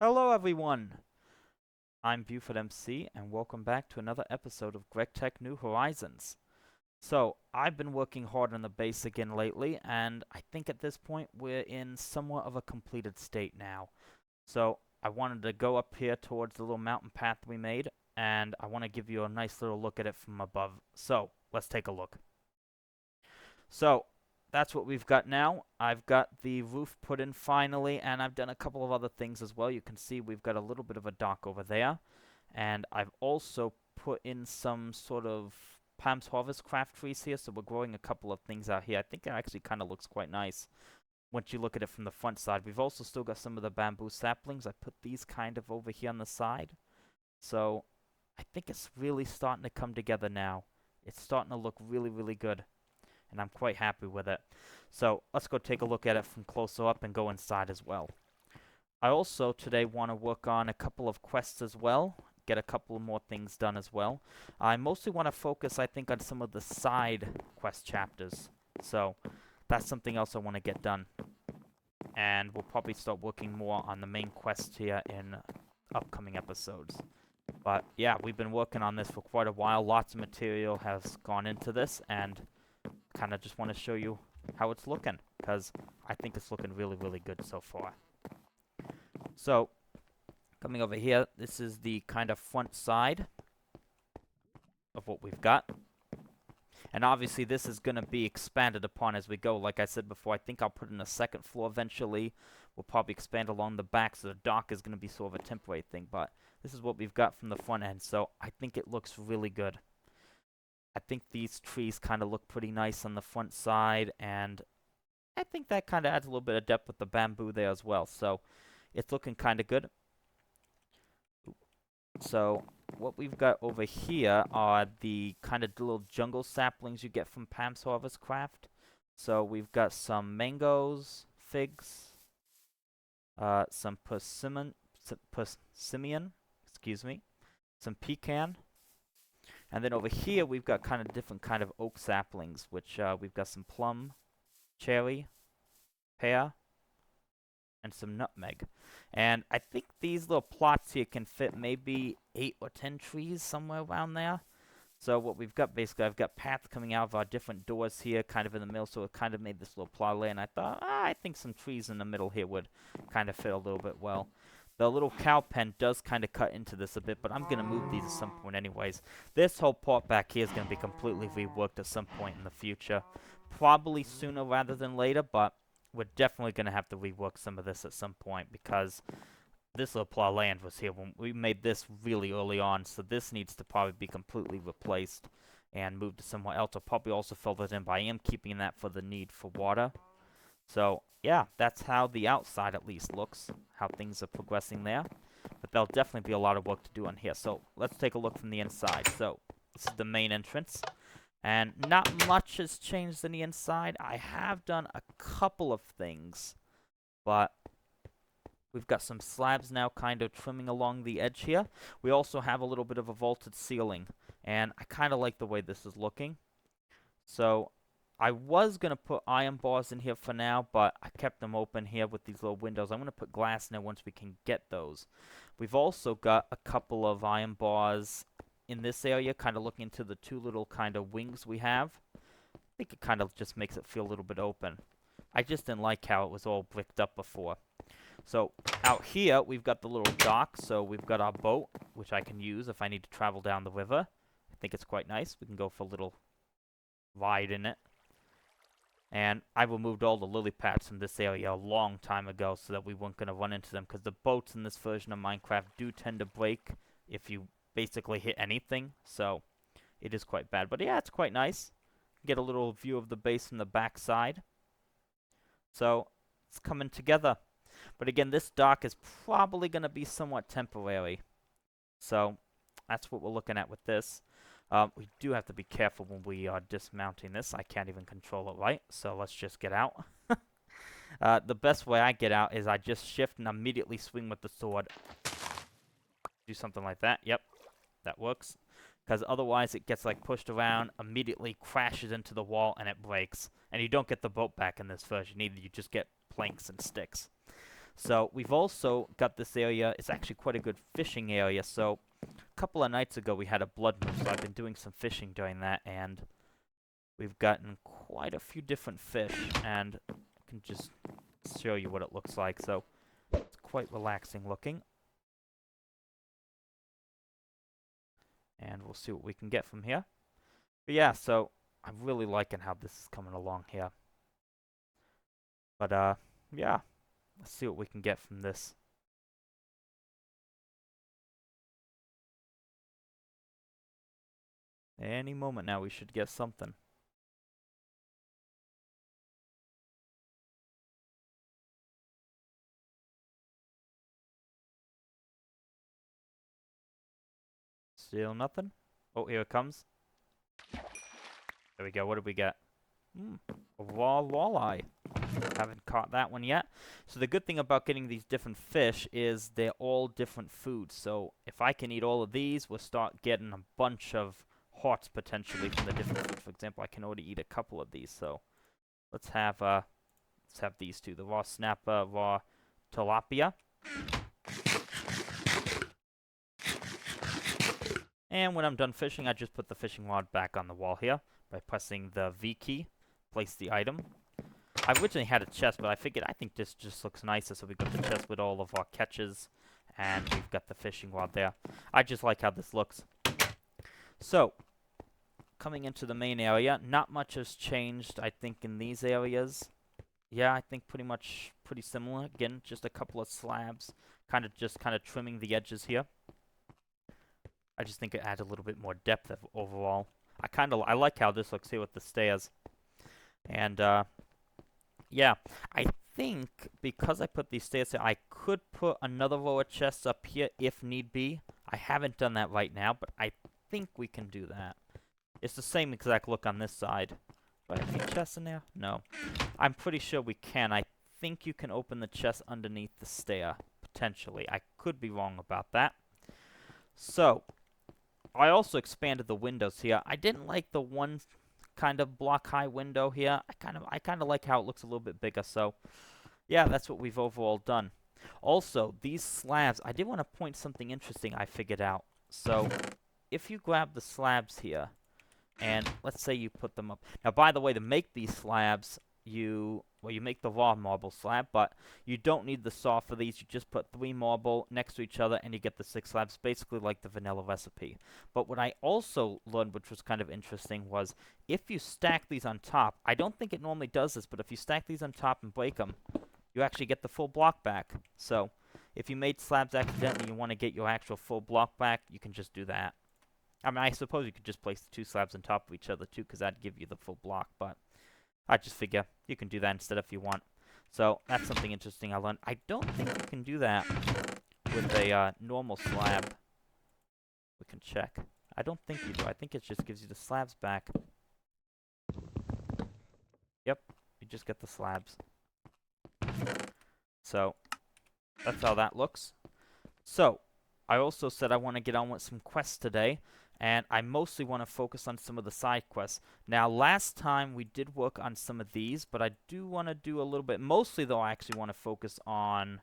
Hello everyone, I'm Buford MC and welcome back to another episode of GregTech New Horizons. So, I've been working hard on the base again lately and I think at this point we're in somewhat of a completed state now. So, I wanted to go up here towards the little mountain path we made and I want to give you a nice little look at it from above. So, let's take a look. So, that's what we've got now. I've got the roof put in finally, and I've done a couple of other things as well. You can see we've got a little bit of a dock over there. And I've also put in some sort of Palms Harvest craft trees here, so we're growing a couple of things out here. I think it actually kind of looks quite nice once you look at it from the front side. We've also still got some of the bamboo saplings. I put these kind of over here on the side. So I think it's really starting to come together now. It's starting to look really, really good and I'm quite happy with it. So let's go take a look at it from closer up and go inside as well. I also today want to work on a couple of quests as well, get a couple more things done as well. I mostly want to focus, I think, on some of the side quest chapters. So that's something else I want to get done. And we'll probably start working more on the main quest here in upcoming episodes. But yeah, we've been working on this for quite a while. Lots of material has gone into this, and kind of just want to show you how it's looking, because I think it's looking really, really good so far. So, coming over here, this is the kind of front side of what we've got. And obviously this is going to be expanded upon as we go. Like I said before, I think I'll put in a second floor eventually. We'll probably expand along the back, so the dock is going to be sort of a temporary thing. But this is what we've got from the front end, so I think it looks really good. I think these trees kind of look pretty nice on the front side, and I think that kind of adds a little bit of depth with the bamboo there as well. So it's looking kind of good. So what we've got over here are the kind of little jungle saplings you get from Pam's Harvest Craft. So we've got some mangoes, figs, some persimmon, excuse me, some pecan. And then over here, we've got kind of different kind of oak saplings, which we've got some plum, cherry, pear, and some nutmeg. And I think these little plots here can fit maybe 8 or 10 trees, somewhere around there. So what we've got, basically, I've got paths coming out of our different doors here, kind of in the middle, so it kind of made this little plot layer, and I thought, I think some trees in the middle here would kind of fit a little bit well. The little cow pen does kind of cut into this a bit, but I'm going to move these at some point anyways. This whole part back here is going to be completely reworked at some point in the future. Probably sooner rather than later, but we're definitely going to have to rework some of this at some point because this little plot of land was here when we made this really early on, so this needs to probably be completely replaced and moved to somewhere else. I'll probably also fill that in, but I am keeping that for the need for water. So, yeah, that's how the outside at least looks, how things are progressing there. But there'll definitely be a lot of work to do on here. So, let's take a look from the inside. So, this is the main entrance. And not much has changed in the inside. I have done a couple of things, but we've got some slabs now kind of trimming along the edge here. We also have a little bit of a vaulted ceiling, and I kind of like the way this is looking. So, I was going to put iron bars in here for now, but I kept them open here with these little windows. I'm going to put glass in there once we can get those. We've also got a couple of iron bars in this area, kind of looking into the two little kind of wings we have. I think it kind of just makes it feel a little bit open. I just didn't like how it was all bricked up before. So out here, we've got the little dock, so we've got our boat, which I can use if I need to travel down the river. I think it's quite nice. We can go for a little ride in it. And I removed all the lily pads from this area a long time ago so that we weren't going to run into them, because the boats in this version of Minecraft do tend to break if you basically hit anything, so it is quite bad. But yeah, it's quite nice. Get a little view of the base from the back side. So it's coming together. But again, this dock is probably going to be somewhat temporary. So that's what we're looking at with this. We do have to be careful when we are dismounting this. I can't even control it right, so let's just get out. The best way I get out is I just shift and immediately swing with the sword. Do something like that. Yep, that works. Because otherwise it gets like pushed around, immediately crashes into the wall, and it breaks. And you don't get the boat back in this version either. You just get planks and sticks. So we've also got this area. It's actually quite a good fishing area. So a couple of nights ago we had a blood moon, so I've been doing some fishing during that, and we've gotten quite a few different fish, and I can just show you what it looks like. So it's quite relaxing looking. And we'll see what we can get from here. But yeah, so I'm really liking how this is coming along here. But yeah, let's see what we can get from this. Any moment now we should get something. Still nothing. Oh, here it comes. There we go. What did we get? A raw walleye. Haven't caught that one yet. So the good thing about getting these different fish is they're all different foods. So if I can eat all of these, we'll start getting a bunch of hearts potentially from the different food. For example, I can already eat a couple of these. So let's have these two: the raw snapper, raw tilapia. And when I'm done fishing, I just put the fishing rod back on the wall here by pressing the V key. Place the item. I originally had a chest, but I think this just looks nicer. So we've got the chest with all of our catches, and we've got the fishing rod there. I just like how this looks. So, coming into the main area, not much has changed, I think, in these areas. Yeah, I think pretty similar. Again, just a couple of slabs, kind of trimming the edges here. I just think it adds a little bit more depth overall. I like how this looks here with the stairs. And yeah, I think because I put these stairs here, I could put another row of chests up here if need be. I haven't done that right now, but I think we can do that. It's the same exact look on this side. Do I have any chests in there? No. I'm pretty sure we can. I think you can open the chest underneath the stair, potentially. I could be wrong about that. So, I also expanded the windows here. I didn't like the one kind of block high window here. I kind of like how it looks a little bit bigger. So, yeah, that's what we've overall done. Also, these slabs, I did want to point something interesting I figured out. So, if you grab the slabs here, and let's say you put them up. Now, by the way, to make these slabs, you make the raw marble slab, but you don't need the saw for these. You just put 3 marble next to each other, and you get the 6 slabs, basically like the vanilla recipe. But what I also learned, which was kind of interesting, was if you stack these on top, I don't think it normally does this, but if you stack these on top and break them, you actually get the full block back. So if you made slabs accidentally, you want to get your actual full block back, you can just do that. I mean, I suppose you could just place the 2 slabs on top of each other too, because that'd give you the full block, but I just figure you can do that instead if you want. So that's something interesting I learned. I don't think you can do that with a normal slab. We can check. I don't think you do. I think it just gives you the slabs back. Yep, you just get the slabs. So that's how that looks. So I also said I want to get on with some quests today. And I mostly want to focus on some of the side quests. Now, last time we did work on some of these, but I do want to do a little bit. Mostly, though, I actually want to focus on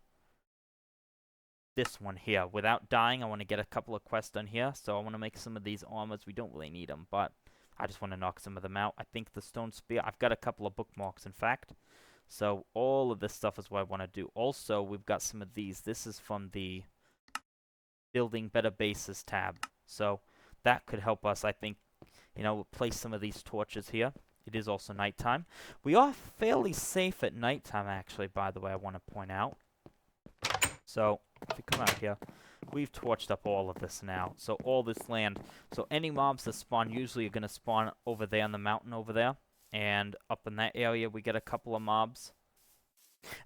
this one here. Without dying, I want to get a couple of quests done here. So I want to make some of these armors. We don't really need them, but I just want to knock some of them out. I think the stone spear, I've got a couple of bookmarks, in fact. So all of this stuff is what I want to do. Also, we've got some of these. This is from the Building Better Bases tab. So that could help us, I think, place some of these torches here. It is also nighttime. We are fairly safe at nighttime, actually, by the way, I want to point out. So, if we come out here, we've torched up all of this now. So, all this land. So, any mobs that spawn usually are going to spawn over there on the mountain over there. And up in that area, we get a couple of mobs.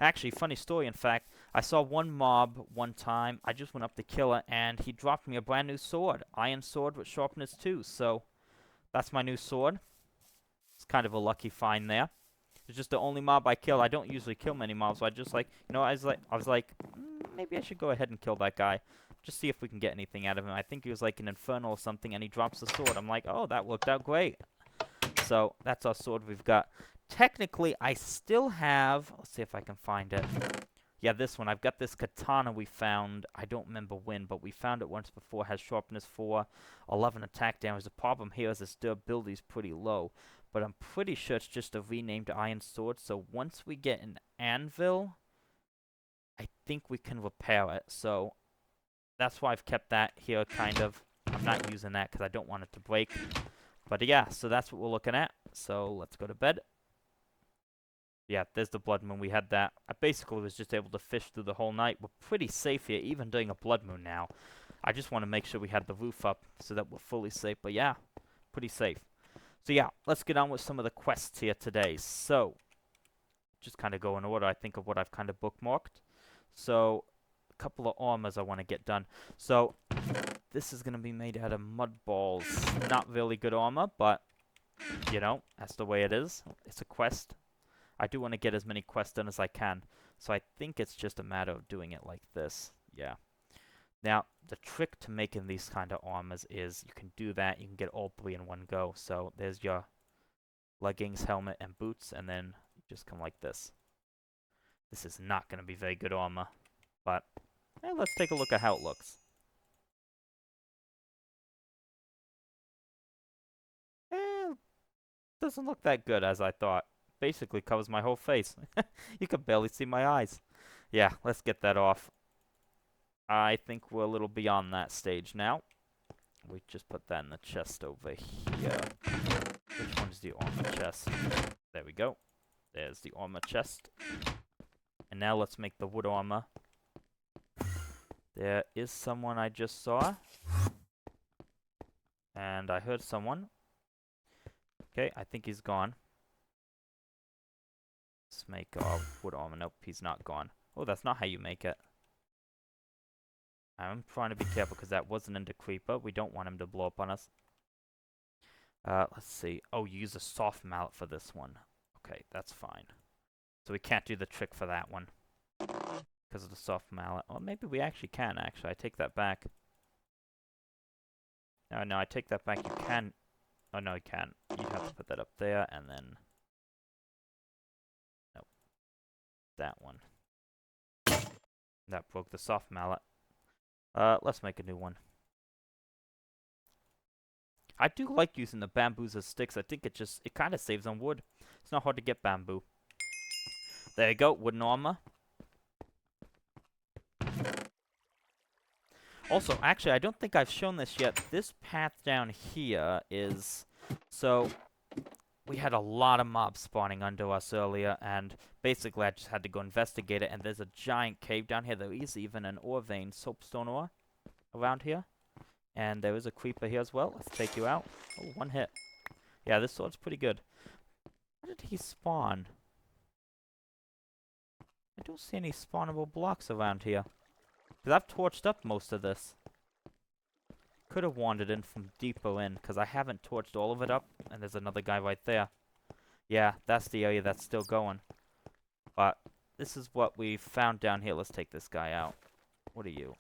Actually, funny story, in fact, I saw one mob one time. I just went up to kill it, and he dropped me a brand new sword. Iron sword with sharpness 2, so that's my new sword. It's kind of a lucky find there. It's just the only mob I killed. I don't usually kill many mobs, so I just I was like, maybe I should go ahead and kill that guy. Just see if we can get anything out of him. I think he was like an infernal or something, and he drops the sword. I'm like, oh, that worked out great. So that's our sword we've got. Technically, I still have, let's see if I can find it. Yeah, this one. I've got this katana we found. I don't remember when, but we found it once before. Has sharpness 4, 11 attack damage. The problem here is its durability is pretty low. But I'm pretty sure it's just a renamed iron sword. So once we get an anvil, I think we can repair it. So that's why I've kept that here, kind of. I'm not using that because I don't want it to break. But yeah, so that's what we're looking at. So let's go to bed. Yeah, there's the blood moon. We had that. I basically was just able to fish through the whole night. We're pretty safe here, even during a blood moon now. I just want to make sure we had the roof up so that we're fully safe. But yeah, pretty safe. So yeah, let's get on with some of the quests here today. So, just kind of go in order, I think, of what I've kind of bookmarked. So, a couple of armors I want to get done. So, this is going to be made out of mud balls. Not really good armor, but, you know, that's the way it is. It's a quest. I do want to get as many quests done as I can. So I think it's just a matter of doing it like this. Yeah. Now, the trick to making these kind of armors is you can do that. You can get all 3 in one go. So there's your leggings, helmet, and boots. And then you just come like this. This is not going to be very good armor. But let's take a look at how it looks. Doesn't look that good as I thought. Basically covers my whole face. You can barely see my eyes. Yeah, let's get that off. I think we're a little beyond that stage now. We just put that in the chest over here. Which one's the armor chest? There we go. There's the armor chest. And now let's make the wood armor. There is someone I just saw. And I heard someone. Okay, I think he's gone. Let's make our wood armor. Nope, he's not gone. Oh, that's not how you make it. I'm trying to be careful because that was an ender creeper. We don't want him to blow up on us. Let's see. Oh, you use a soft mallet for this one. Okay, that's fine. So we can't do the trick for that one because of the soft mallet. Or maybe we actually can, actually. I take that back. No, I take that back. You can. Oh, no, you can't. You have to put that up there and then... Nope. That one. That broke the soft mallet. Let's make a new one. I do like using the bamboos as sticks. I think it kind of saves on wood. It's not hard to get bamboo. There you go, wooden armor. Also, actually, I don't think I've shown this yet. This path down here is... So, we had a lot of mobs spawning under us earlier, and basically I just had to go investigate it, and there's a giant cave down here. There is even an ore vein, soapstone ore, around here. And there is a creeper here as well. Let's take you out. Oh, one hit. Yeah, this sword's pretty good. Where did he spawn? I don't see any spawnable blocks around here. Because I've torched up most of this. Could have wandered in from deeper in, because I haven't torched all of it up. And there's another guy right there. Yeah, that's the area that's still going. But this is what we found down here. Let's take this guy out. What are you?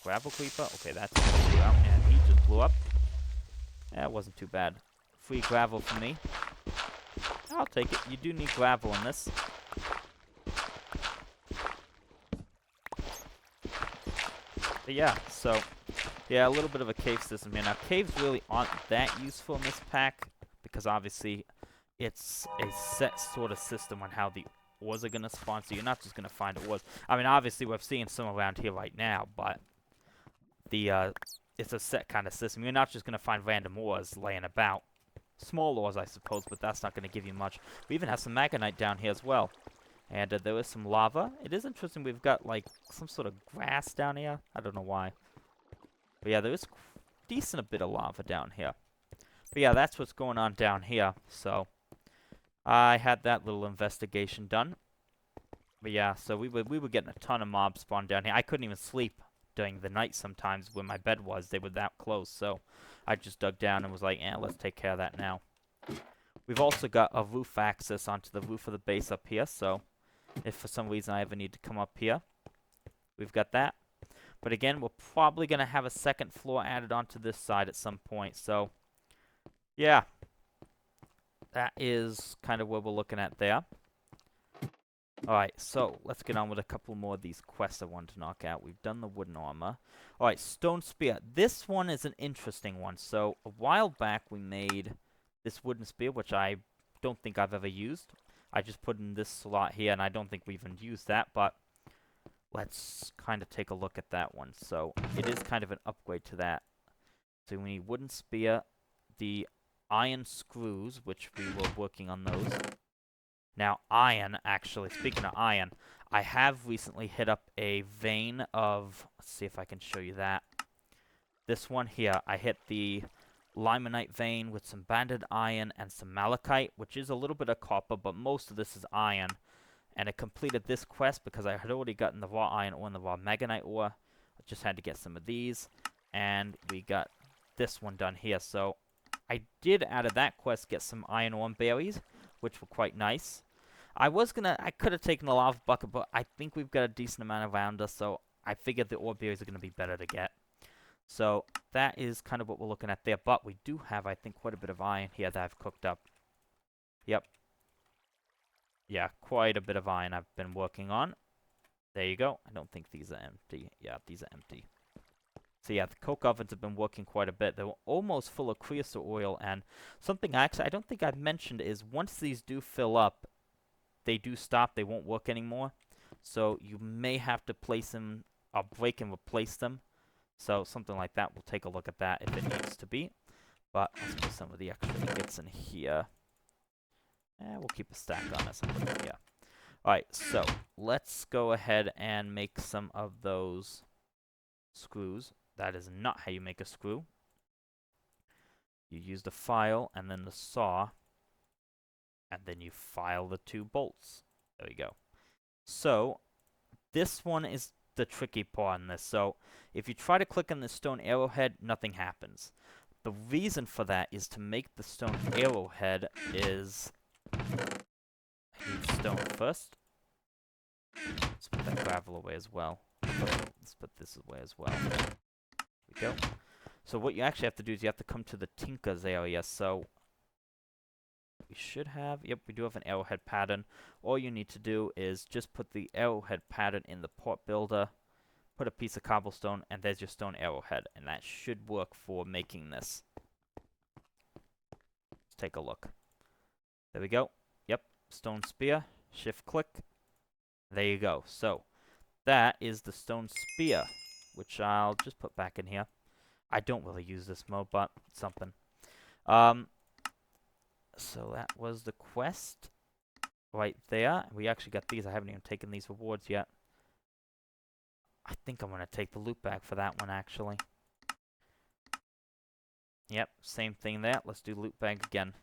Gravel creeper? Okay, that's you out. And he just blew up. Yeah, it wasn't too bad. Free gravel for me. I'll take it. You do need gravel in this. But yeah, so... Yeah, a little bit of a cave system here. Now, caves really aren't that useful in this pack, because obviously it's a set sort of system on how the ores are going to spawn, so you're not just going to find ores. I mean, obviously we're seeing some around here right now, but it's a set kind of system. You're not just going to find random ores laying about. Small ores, I suppose, but that's not going to give you much. We even have some magnetite down here as well. And there is some lava. It is interesting, we've got, like, some sort of grass down here. I don't know why. But yeah, there is decent a bit of lava down here. But yeah, that's what's going on down here. So, I had that little investigation done. But yeah, so we were getting a ton of mobs spawned down here. I couldn't even sleep during the night sometimes where my bed was. They were that close. So, I just dug down and was like, let's take care of that now. We've also got a roof access onto the roof of the base up here. So, if for some reason I ever need to come up here, we've got that. But again, we're probably going to have a second floor added onto this side at some point. So, yeah. That is kind of what we're looking at there. Alright, so let's get on with a couple more of these quests I wanted to knock out. We've done the wooden armor. Alright, stone spear. This one is an interesting one. So, a while back we made this wooden spear, which I don't think I've ever used. I just put in this slot here, and I don't think we even used that, but let's kind of take a look at that one. So, it is kind of an upgrade to that. So, we need wooden spear, the iron screws, which we were working on those. Now, iron, actually, speaking of iron, I have recently hit up a vein of, let's see if I can show you that. This one here, I hit the limonite vein with some banded iron and some malachite, which is a little bit of copper, but most of this is iron. And it completed this quest because I had already gotten the raw iron ore and the raw magnetite ore. I just had to get some of these, and we got this one done here. So, I did, out of that quest, get some iron ore berries, which were quite nice. I could have taken a lava bucket, but I think we've got a decent amount around us, so I figured the ore berries are going to be better to get. So that is kind of what we're looking at there, but we do have, I think, quite a bit of iron here that I've cooked up. Yep. Yeah, quite a bit of iron I've been working on. There you go. I don't think these are empty. Yeah, these are empty. So yeah, the coke ovens have been working quite a bit. They're almost full of creosote oil, and something I don't think I've mentioned is once these do fill up, they do stop, they won't work anymore. So you may have to place them, or break and replace them. So something like that, we'll take a look at that if it needs to be. But let's put some of the extra ingots in here. We'll keep a stack on us. Yeah. Alright, so let's go ahead and make some of those screws. That is not how you make a screw. You use the file and then the saw, and then you file the two bolts. There we go. So, this one is the tricky part in this. So, if you try to click on the stone arrowhead, nothing happens. The reason for that is to make the stone arrowhead is... I need stone first. Let's put that gravel away as well. Let's put this away as well. There we go. So what you actually have to do is you have to come to the Tinker's area. So we should have, yep, we do have an arrowhead pattern. All you need to do is just put the arrowhead pattern in the port builder, put a piece of cobblestone, and there's your stone arrowhead. And that should work for making this. Let's take a look. There we go. Yep, stone spear, shift click. There you go. So that is the stone spear, which I'll just put back in here. I don't really use this mode, but it's something. So that was the quest right there. We actually got these. I haven't even taken these rewards yet. I think I'm going to take the loot bag for that one, actually. Yep, same thing there. Let's do loot bag again.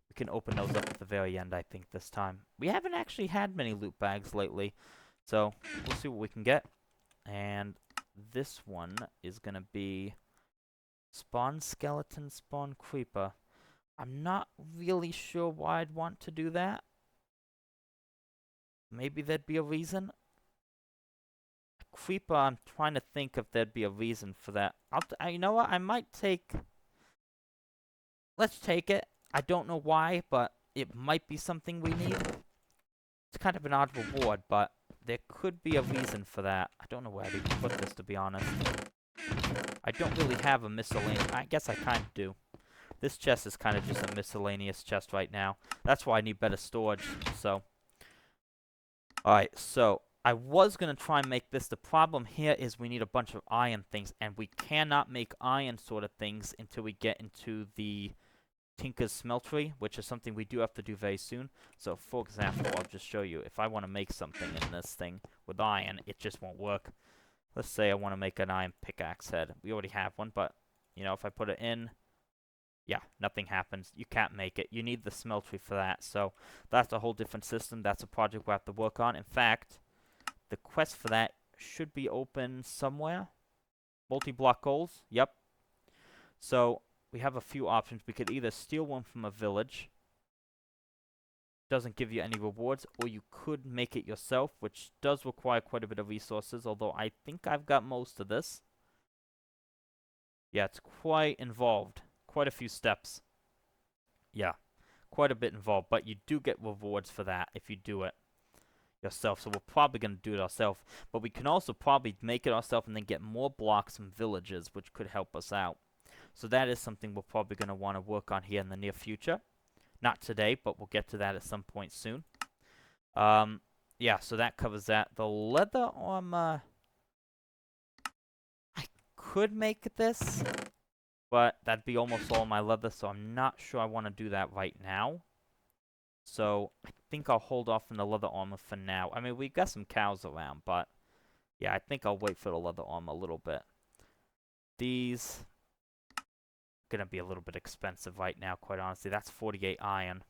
We can open those up at the very end, I think, this time. We haven't actually had many loot bags lately, so we'll see what we can get. And this one is going to be spawn skeleton, spawn creeper. I'm not really sure why I'd want to do that. Maybe there'd be a reason. Creeper, I'm trying to think if there'd be a reason for that. You know what? I might take... Let's take it. I don't know why, but it might be something we need. It's kind of an odd reward, but there could be a reason for that. I don't know where to put this, to be honest. I don't really have a miscellaneous... I guess I kind of do. This chest is kind of just a miscellaneous chest right now. That's why I need better storage, so... Alright, so I was going to try and make this. The problem here is we need a bunch of iron things, and we cannot make iron sort of things until we get into the Tinker's Smeltery, which is something we do have to do very soon. So, for example, I'll just show you. If I want to make something in this thing with iron, it just won't work. Let's say I want to make an iron pickaxe head. We already have one, but, you know, if I put it in, yeah, nothing happens. You can't make it. You need the smeltery for that. So, that's a whole different system. That's a project we have to work on. In fact, the quest for that should be open somewhere. Multi-block goals. Yep. So, we have a few options. We could either steal one from a village. Doesn't give you any rewards. Or you could make it yourself, which does require quite a bit of resources. Although, I think I've got most of this. Yeah, it's quite involved. Quite a few steps. Yeah. Quite a bit involved. But you do get rewards for that if you do it. yourself. So we're probably going to do it ourselves. But we can also probably make it ourselves and then get more blocks from villagers, which could help us out. So that is something we're probably going to want to work on here in the near future. Not today, but we'll get to that at some point soon. Yeah, so that covers that. The leather armor, I could make this, but that'd be almost all my leather, so I'm not sure I want to do that right now. So I think I'll hold off on the leather armor for now. I mean, we've got some cows around, but yeah, I think I'll wait for the leather armor a little bit. These gonna be a little bit expensive right now, quite honestly. That's 48 iron.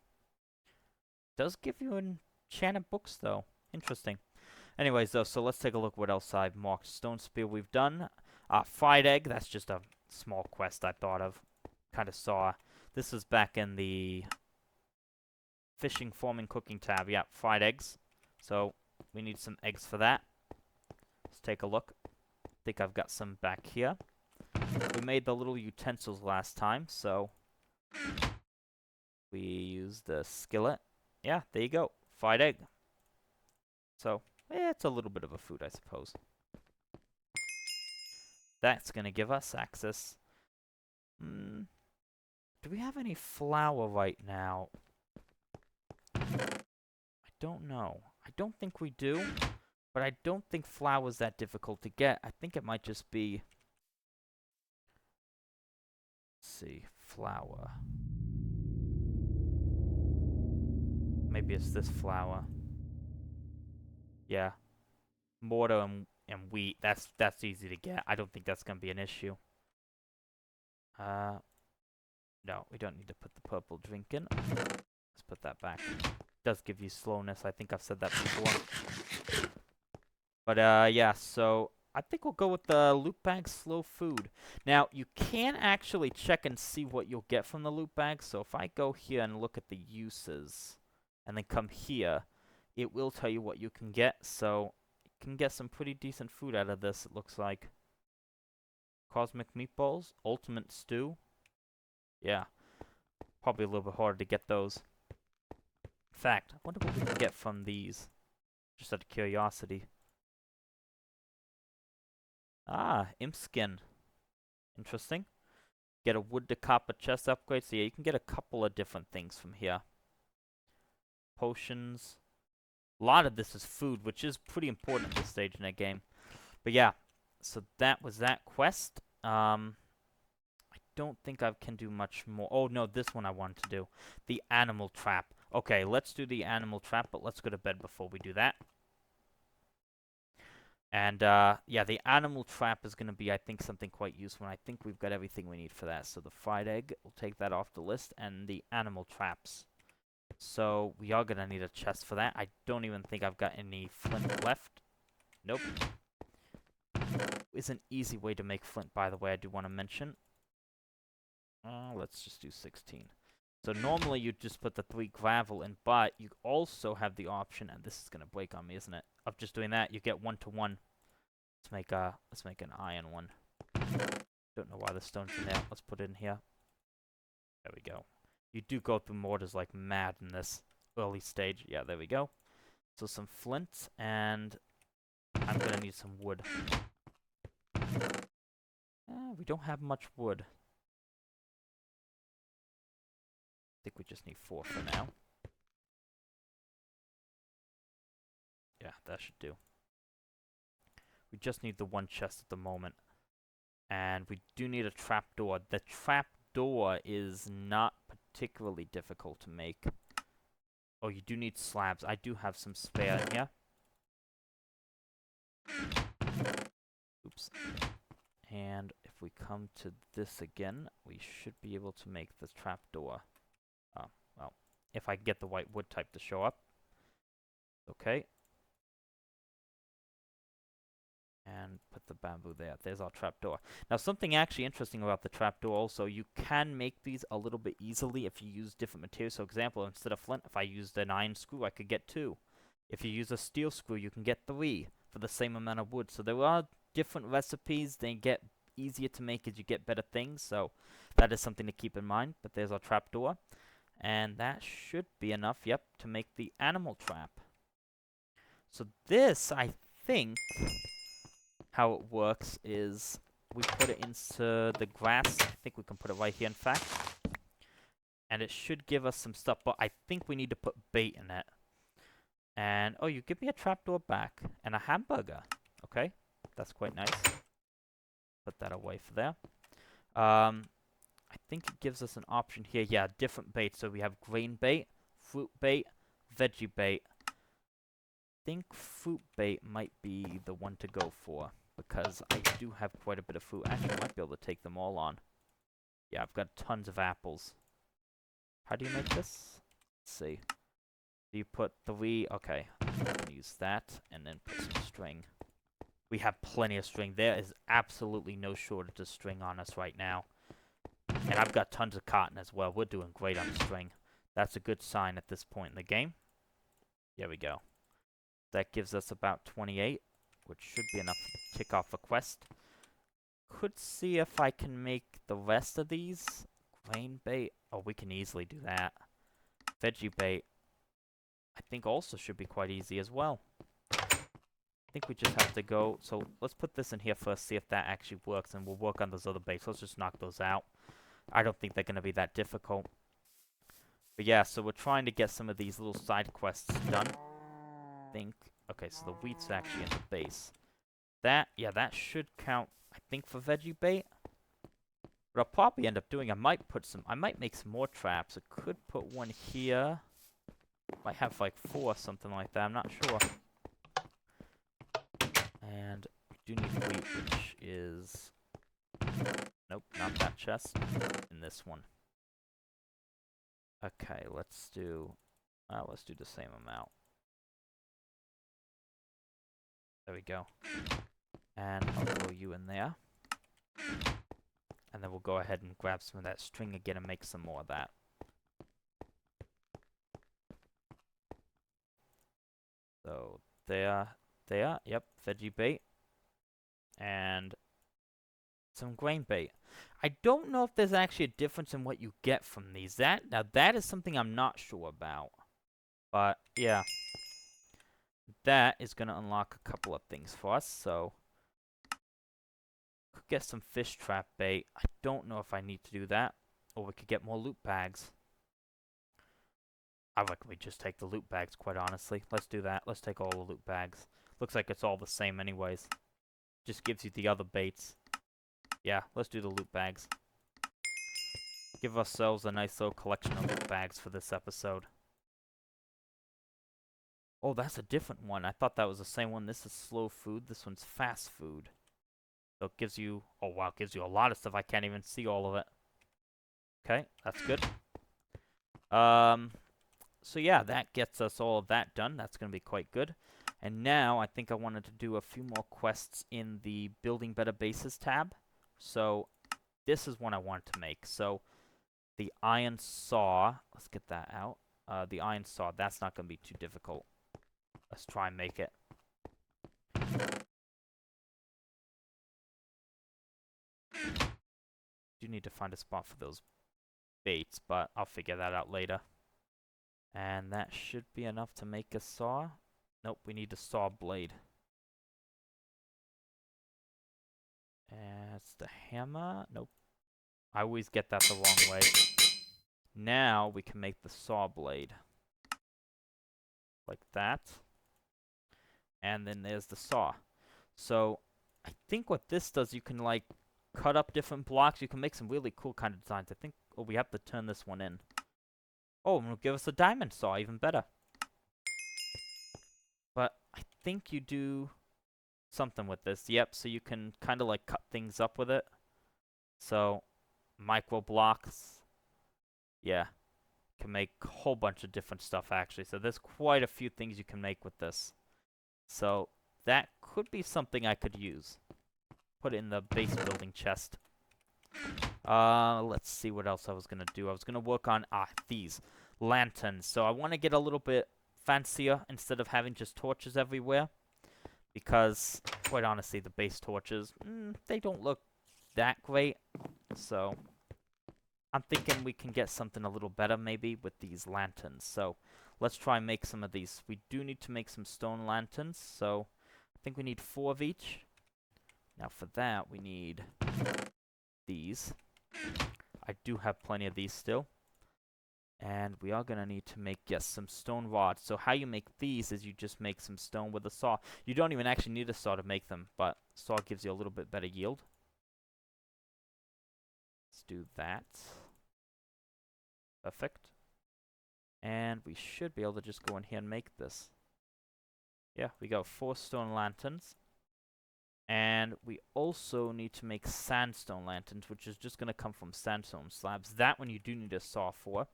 Does give you enchanted books, though. Interesting. Anyways, though, so let's take a look what else I've marked. Stone spear we've done. Fried egg, that's just a small quest I thought of. Kind of saw. This was back in the fishing, farming, cooking tab. Yeah, fried eggs. So we need some eggs for that. Let's take a look. I think I've got some back here. We made the little utensils last time, so we used the skillet. Yeah, there you go. Fried egg. So, yeah, it's a little bit of a food, I suppose. That's going to give us access. Do we have any flour right now? I don't know. I don't think we do, but I don't think flour is that difficult to get. I think it might just be... Let's see. Flour. Maybe it's this flour. Yeah. Mortar and wheat. That's easy to get. I don't think that's going to be an issue. No, we don't need to put the purple drink in. Let's put that back. It does give you slowness. I think I've said that before. But, yeah, so I think we'll go with the loot bag slow food. Now, you can actually check and see what you'll get from the loot bag. So if I go here and look at the uses and then come here, it will tell you what you can get. So you can get some pretty decent food out of this, it looks like. Cosmic meatballs, ultimate stew. Yeah, probably a little bit harder to get those. In fact, I wonder what we can get from these. Just out of curiosity. Imp skin. Interesting. Get a wood to copper chest upgrade. So yeah, you can get a couple of different things from here. Potions. A lot of this is food, which is pretty important at this stage in the game. But yeah, so that was that quest. I don't think I can do much more. Oh, no, this one I wanted to do. The animal trap. Okay, let's do the animal trap, but let's go to bed before we do that. And, yeah, the animal trap is going to be, I think, something quite useful. And I think we've got everything we need for that. So the fried egg, we'll take that off the list. And the animal traps. So we are going to need a chest for that. I don't even think I've got any flint left. Nope. Is an easy way to make flint, by the way, I do want to mention. Let's just do 16. So normally you just put the 3 gravel in, but you also have the option, and this is gonna break on me, isn't it? Of just doing that, you get 1-to-1. Let's make an iron one. Don't know why the stone's in there. Let's put it in here. There we go. You do go through mortars like mad in this early stage. Yeah, there we go. So some flint, and I'm gonna need some wood. We don't have much wood. I think we just need 4 for now. Yeah, that should do. We just need the 1 chest at the moment. And we do need a trapdoor. The trapdoor is not particularly difficult to make. Oh, you do need slabs. I do have some spare in here. Oops. And if we come to this again, we should be able to make the trapdoor. Oh, well, if I get the white wood type to show up. Okay. And put the bamboo there. There's our trapdoor. Now, something actually interesting about the trapdoor also, you can make these a little bit easily if you use different materials. So, example, instead of flint, if I used an iron screw, I could get 2. If you use a steel screw, you can get 3 for the same amount of wood. So, there are different recipes. They get easier to make as you get better things. So, that is something to keep in mind. But there's our trapdoor. And that should be enough, yep, to make the animal trap. So this, I think, how it works is we put it into the grass. I think we can put it right here, in fact. And it should give us some stuff, but I think we need to put bait in it. And, oh, you give me a trapdoor back and a hamburger. Okay, that's quite nice. Put that away for there. I think it gives us an option here. Yeah, different bait. So we have grain bait, fruit bait, veggie bait. I think fruit bait might be the one to go for, because I do have quite a bit of fruit. Actually, I might be able to take them all on. Yeah, I've got tons of apples. How do you make this? Let's see. Do you put 3? Okay, I'm going to use that, and then put some string. We have plenty of string. There is absolutely no shortage of string on us right now. And I've got tons of cotton as well. We're doing great on string. That's a good sign at this point in the game. There we go. That gives us about 28, which should be enough to kick off a quest. Could see if I can make the rest of these. Grain bait. Oh, we can easily do that. Veggie bait, I think also should be quite easy as well. I think we just have to go. So let's put this in here first, see if that actually works, and we'll work on those other baits. Let's just knock those out. I don't think they're going to be that difficult. But yeah, so we're trying to get some of these little side quests done. I think. Okay, so the wheat's actually in the base. That, yeah, that should count, I think, for veggie bait. What I'll probably end up doing, I might make some more traps. I could put one here. Might have like 4 or something like that, I'm not sure. And we do need wheat, which is... Nope, not that chest. In this one. Okay, let's do the same amount. There we go. And I'll throw you in there. And then we'll go ahead and grab some of that string again and make some more of that. So, there, yep, veggie bait. And some grain bait. I don't know if there's actually a difference in what you get from these. Now that is something I'm not sure about. But, yeah. That is going to unlock a couple of things for us, so... Could get some fish trap bait. I don't know if I need to do that. Or we could get more loot bags. I reckon we just take the loot bags, quite honestly. Let's do that. Let's take all the loot bags. Looks like it's all the same anyways. Just gives you the other baits. Yeah, let's do the loot bags. Give ourselves a nice little collection of loot bags for this episode. Oh, that's a different one. I thought that was the same one. This is slow food. This one's fast food. So it gives you... Oh, wow. It gives you a lot of stuff. I can't even see all of it. Okay, that's good. So yeah, that gets us all of that done. That's going to be quite good. And now, I think I wanted to do a few more quests in the Building Better Bases tab. So, this is one I wanted to make. So, the iron saw... Let's get that out. The iron saw, that's not going to be too difficult. Let's try and make it. Do need to find a spot for those baits, but I'll figure that out later. And that should be enough to make a saw. Nope, we need a saw blade. And it's the hammer. Nope. I always get that the wrong way. Now we can make the saw blade. Like that. And then there's the saw. So, I think what this does, you can like cut up different blocks. You can make some really cool kind of designs. I think, oh, we have to turn this one in. Oh, and it'll give us a diamond saw, even better. But I think you do something with this. Yep, so you can kind of like cut things up with it. So, micro blocks. Yeah. Can make a whole bunch of different stuff, actually. So there's quite a few things you can make with this. So, that could be something I could use. Put it in the base building chest. Let's see what else I was going to do. I was going to work on, these lanterns. So I want to get a little bit fancier instead of having just torches everywhere. Because, quite honestly, the base torches, they don't look that great. So, I'm thinking we can get something a little better maybe with these lanterns. So, let's try and make some of these. We do need to make some stone lanterns, so I think we need 4 of each. Now for that, we need these. I do have plenty of these still. And we are going to need to make, yes, some stone rods. So how you make these is you just make some stone with a saw. You don't even actually need a saw to make them, but saw gives you a little bit better yield. Let's do that. Perfect. And we should be able to just go in here and make this. Yeah, we got 4 stone lanterns. And we also need to make sandstone lanterns, which is just going to come from sandstone slabs. That one you do need a saw for.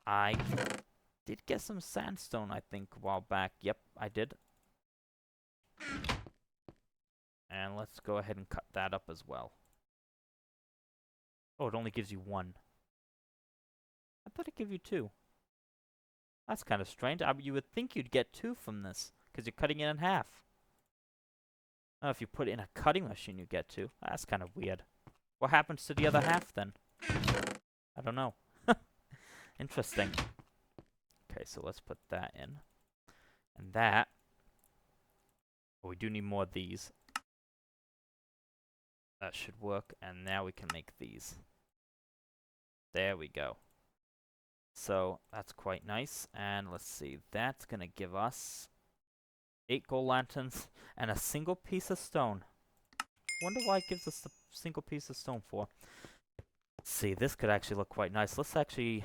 I did get some sandstone, I think, a while back. Yep, I did. And let's go ahead and cut that up as well. Oh, it only gives you 1. I thought it gave you 2. That's kind of strange. You would think you'd get 2 from this, because you're cutting it in half. Oh, if you put it in a cutting machine, you get 2. That's kind of weird. What happens to the other half, then? I don't know. Interesting. Okay, so let's put that in. And that... Oh, we do need more of these. That should work. And now we can make these. There we go. So, that's quite nice. And let's see. That's going to give us 8 gold lanterns and a single piece of stone. Wonder why it gives us the single piece of stone for. Let's see, this could actually look quite nice. Let's actually...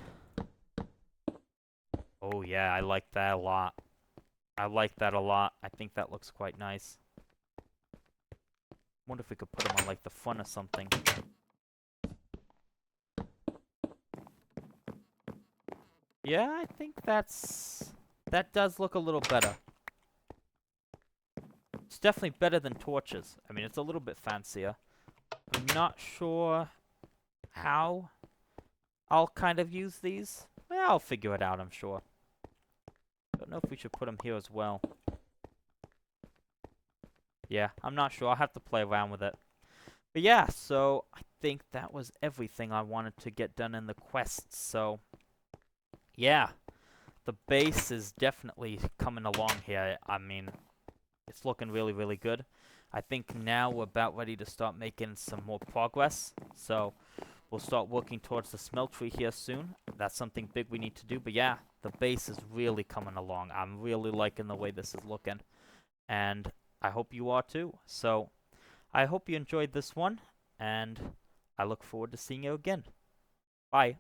Oh yeah, I like that a lot. I like that a lot. I think that looks quite nice. Wonder if we could put them on like the front or something. Yeah, I think that does look a little better. It's definitely better than torches. I mean, it's a little bit fancier. I'm not sure how I'll kind of use these. Well, I'll figure it out, I'm sure. Don't know if we should put them here as well. Yeah, I'm not sure. I'll have to play around with it. But yeah, so I think that was everything I wanted to get done in the quest. So, yeah, the base is definitely coming along here. I mean, it's looking really, really good. I think now we're about ready to start making some more progress. So, we'll start working towards the smeltery here soon. That's something big we need to do. But yeah, the base is really coming along. I'm really liking the way this is looking. And I hope you are too. So, I hope you enjoyed this one. And I look forward to seeing you again. Bye.